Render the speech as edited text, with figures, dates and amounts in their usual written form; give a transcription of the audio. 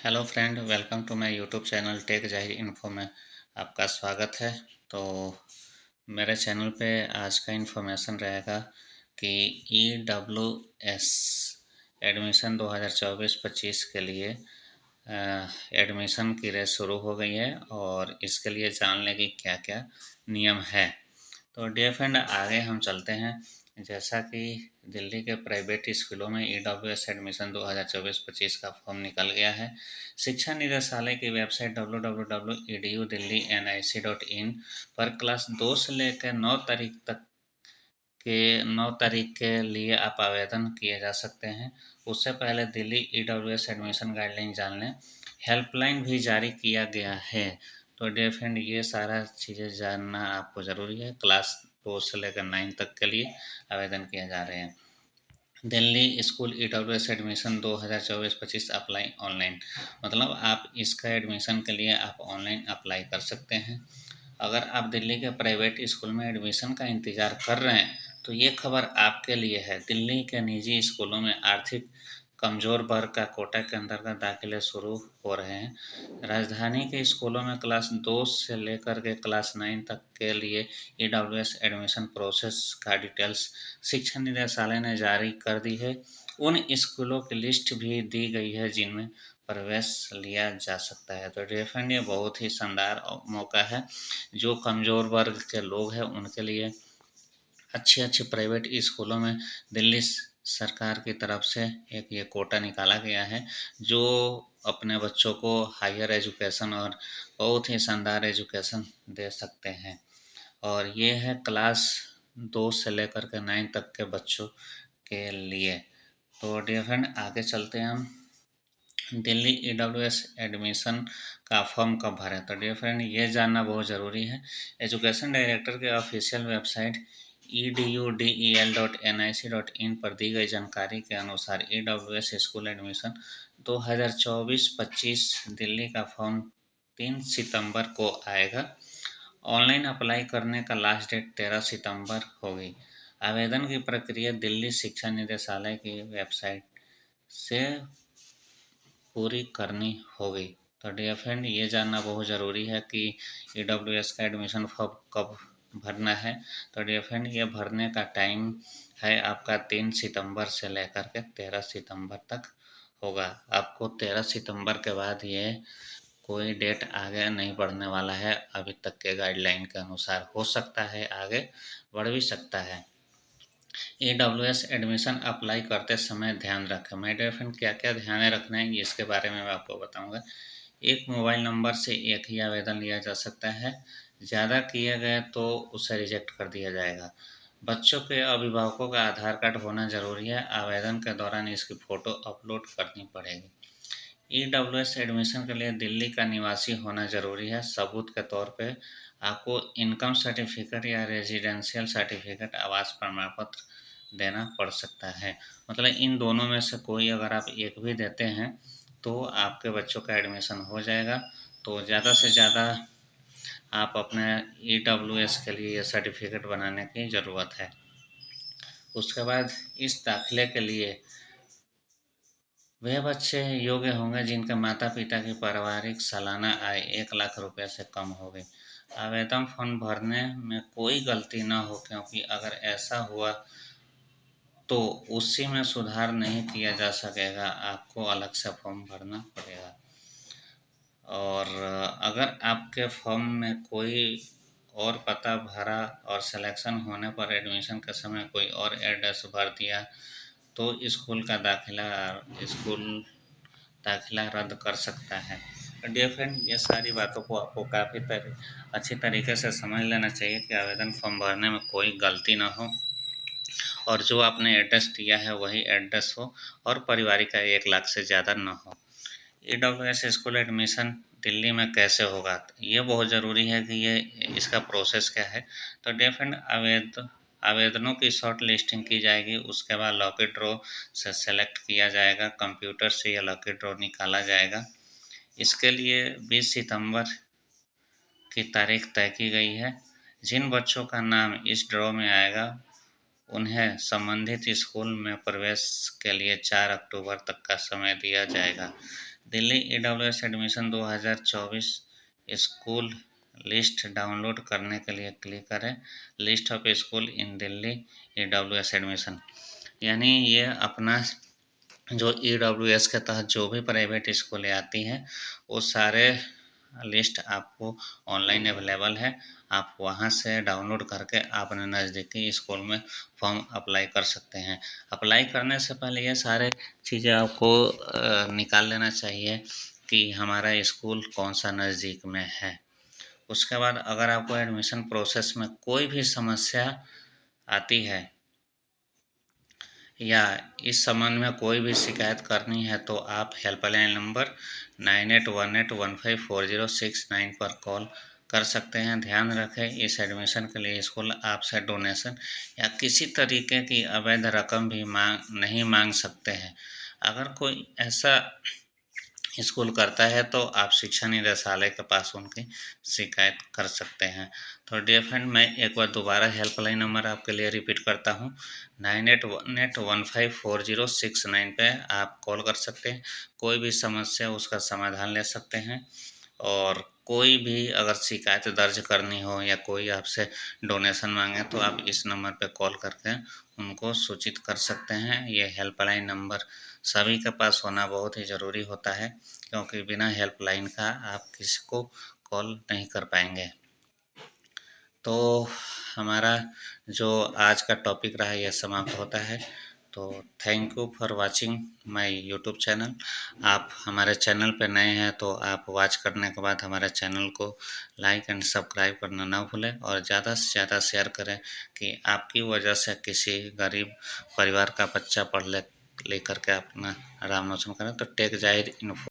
Hello friend, welcome to my YouTube channel tech Jahir info में आपका स्वागत है। तो मेरे चैनल पे आज का इन्फॉर्मेशन रहेगा कि EWS एडमिशन 2024-25 के लिए एडमिशन की रेस शुरू हो गई है और इसके लिए जान लें कि क्या क्या नियम है। तो डियर फ्रेंड, आगे हम चलते हैं। जैसा कि दिल्ली के प्राइवेट स्कूलों में EWS एडमिशन 2024-25 का फॉर्म निकल गया है। शिक्षा निदेशालय की वेबसाइट www.edudilly.nic.in पर क्लास 2 से लेकर 9 तारीख के लिए आप आवेदन किए जा सकते हैं। उससे पहले दिल्ली EWS एडमिशन गाइडलाइन जान लें। हेल्पलाइन भी जारी किया गया है। तो डियर फ्रेंड, ये सारा चीज़ें जानना आपको ज़रूरी है। क्लास 2 से लेकर 9 तक के लिए आवेदन किए जा रहे हैं। Delhi school EWS admission 2024-25 apply online, मतलब आप इसका एडमिशन के लिए आप ऑनलाइन अप्लाई कर सकते हैं। अगर आप दिल्ली के प्राइवेट स्कूल में एडमिशन का इंतज़ार कर रहे हैं तो ये खबर आपके लिए है। दिल्ली के निजी स्कूलों में आर्थिक कमज़ोर वर्ग का कोटा के अंतर्गत दाखिले शुरू हो रहे हैं। राजधानी के स्कूलों में क्लास 2 से लेकर के क्लास 9 तक के लिए EWS एडमिशन प्रोसेस का डिटेल्स शिक्षा निदेशालय ने जारी कर दी है। उन स्कूलों की लिस्ट भी दी गई है जिनमें प्रवेश लिया जा सकता है। तो डियर फ्रेंड, ये बहुत ही शानदार मौका है। जो कमज़ोर वर्ग के लोग हैं उनके लिए अच्छे अच्छे प्राइवेट स्कूलों में दिल्ली सरकार की तरफ से एक ये कोटा निकाला गया है, जो अपने बच्चों को हायर एजुकेशन और बहुत ही शानदार एजुकेशन दे सकते हैं। और ये है क्लास 2 से लेकर के 9 तक के बच्चों के लिए। तो डियर फ्रेंड, आगे चलते हैं हम। दिल्ली EWS एडमिशन का फॉर्म कब भरें? तो डियर फ्रेंड, ये जानना बहुत ज़रूरी है। एजुकेशन डायरेक्टर के ऑफिशियल वेबसाइट edudel.nic.in पर दी गई जानकारी के अनुसार EWS स्कूल एडमिशन 2024-25 दिल्ली का फॉर्म 3 सितंबर को आएगा। ऑनलाइन अप्लाई करने का लास्ट डेट 13 सितंबर होगी। आवेदन की प्रक्रिया दिल्ली शिक्षा निदेशालय की वेबसाइट से पूरी करनी होगी। तो डियर फ्रेंड, ये जानना बहुत ज़रूरी है कि EWS का एडमिशन फॉर्म कब भरना है। तो डियर फ्रेंड, ये भरने का टाइम है आपका 3 सितंबर से लेकर के 13 सितंबर तक होगा। आपको 13 सितंबर के बाद ये कोई डेट आगे नहीं बढ़ने वाला है। अभी तक के गाइडलाइन के अनुसार हो सकता है आगे बढ़ भी सकता है। EWS एडमिशन अप्लाई करते समय ध्यान रखें। माय डियर फ्रेंड, क्या क्या ध्यान रखना है इसके बारे में मैं आपको बताऊंगा। एक मोबाइल नंबर से एक ही आवेदन लिया जा सकता है। ज़्यादा किए गए तो उसे रिजेक्ट कर दिया जाएगा। बच्चों के अभिभावकों का आधार कार्ड होना जरूरी है। आवेदन के दौरान इसकी फ़ोटो अपलोड करनी पड़ेगी। EWS एडमिशन के लिए दिल्ली का निवासी होना जरूरी है। सबूत के तौर पे आपको इनकम सर्टिफिकेट या रेजिडेंशियल सर्टिफिकेट, आवास प्रमाण पत्र देना पड़ सकता है। मतलब इन दोनों में से कोई अगर आप एक भी देते हैं तो आपके बच्चों का एडमिशन हो जाएगा। तो ज़्यादा से ज़्यादा आप अपने EWS के लिए ये सर्टिफिकेट बनाने की ज़रूरत है। उसके बाद इस दाखिले के लिए वे बच्चे योग्य होंगे जिनके माता पिता की पारिवारिक सालाना आय 1 लाख रुपए से कम होगी। आवेदन फॉर्म भरने में कोई गलती न हो, क्योंकि अगर ऐसा हुआ तो उसी में सुधार नहीं किया जा सकेगा। आपको अलग से फॉर्म भरना पड़ेगा। और अगर आपके फॉर्म में कोई और पता भरा और सिलेक्शन होने पर एडमिशन के समय कोई और एड्रेस भर दिया तो स्कूल दाखिला रद्द कर सकता है। तो डियर फ्रेंड, ये सारी बातों को आपको काफ़ी अच्छी तरीके से समझ लेना चाहिए कि आवेदन फॉर्म भरने में कोई गलती ना हो और जो आपने एड्रेस दिया है वही एड्रेस हो और पारिवारिक आय 1 लाख से ज़्यादा ना हो। EWS स्कूल एडमिशन दिल्ली में कैसे होगा, ये बहुत ज़रूरी है कि ये इसका प्रोसेस क्या है। तो डियर फ्रेंड, आवेदनों की शॉर्ट लिस्टिंग की जाएगी। उसके बाद लॉकी ड्रॉ से सेलेक्ट किया जाएगा। कंप्यूटर से यह लॉकी ड्रॉ निकाला जाएगा। इसके लिए 20 सितंबर की तारीख तय की गई है। जिन बच्चों का नाम इस ड्रॉ में आएगा उन्हें संबंधित स्कूल में प्रवेश के लिए 4 अक्टूबर तक का समय दिया जाएगा। Delhi EWS admission 2024 school list download करने के लिए क्लिक करें list of school in Delhi EWS admission. यानी ये अपना जो EWS के तहत जो भी प्राइवेट स्कूलें आती हैं वो सारे लिस्ट आपको ऑनलाइन अवेलेबल है। आप वहाँ से डाउनलोड करके अपने नज़दीकी स्कूल में फॉर्म अप्लाई कर सकते हैं। अप्लाई करने से पहले ये सारे चीज़ें आपको निकाल लेना चाहिए कि हमारा स्कूल कौन सा नज़दीक में है। उसके बाद अगर आपको एडमिशन प्रोसेस में कोई भी समस्या आती है या इस संबंध में कोई भी शिकायत करनी है तो आप हेल्पलाइन नंबर 9818154069 पर कॉल कर सकते हैं। ध्यान रखें, इस एडमिशन के लिए स्कूल आपसे डोनेशन या किसी तरीके की अवैध रकम भी नहीं मांग सकते हैं। अगर कोई ऐसा स्कूल करता है तो आप शिक्षा निदेशालय के पास उनकी शिकायत कर सकते हैं। तो डियर फ्रेंड, मैं एक बार दोबारा हेल्पलाइन नंबर आपके लिए रिपीट करता हूँ, 9818154069 पे आप कॉल कर सकते हैं। कोई भी समस्या उसका समाधान ले सकते हैं और कोई भी अगर शिकायत दर्ज करनी हो या कोई आपसे डोनेशन मांगे तो आप इस नंबर पे कॉल करके उनको सूचित कर सकते हैं। ये हेल्पलाइन नंबर सभी के पास होना बहुत ही ज़रूरी होता है, क्योंकि बिना हेल्पलाइन का आप किसी को कॉल नहीं कर पाएंगे। तो हमारा जो आज का टॉपिक रहा यह समाप्त होता है। तो thank you for watching my YouTube channel. आप हमारे चैनल पर नए हैं तो आप वॉच करने के बाद हमारे चैनल को लाइक एंड सब्सक्राइब करना ना भूलें और ज़्यादा से ज़्यादा शेयर करें कि आपकी वजह से किसी गरीब परिवार का बच्चा पढ़ ले कर के अपना नाम रोशन करें। तो टेक जाहिर इन्फो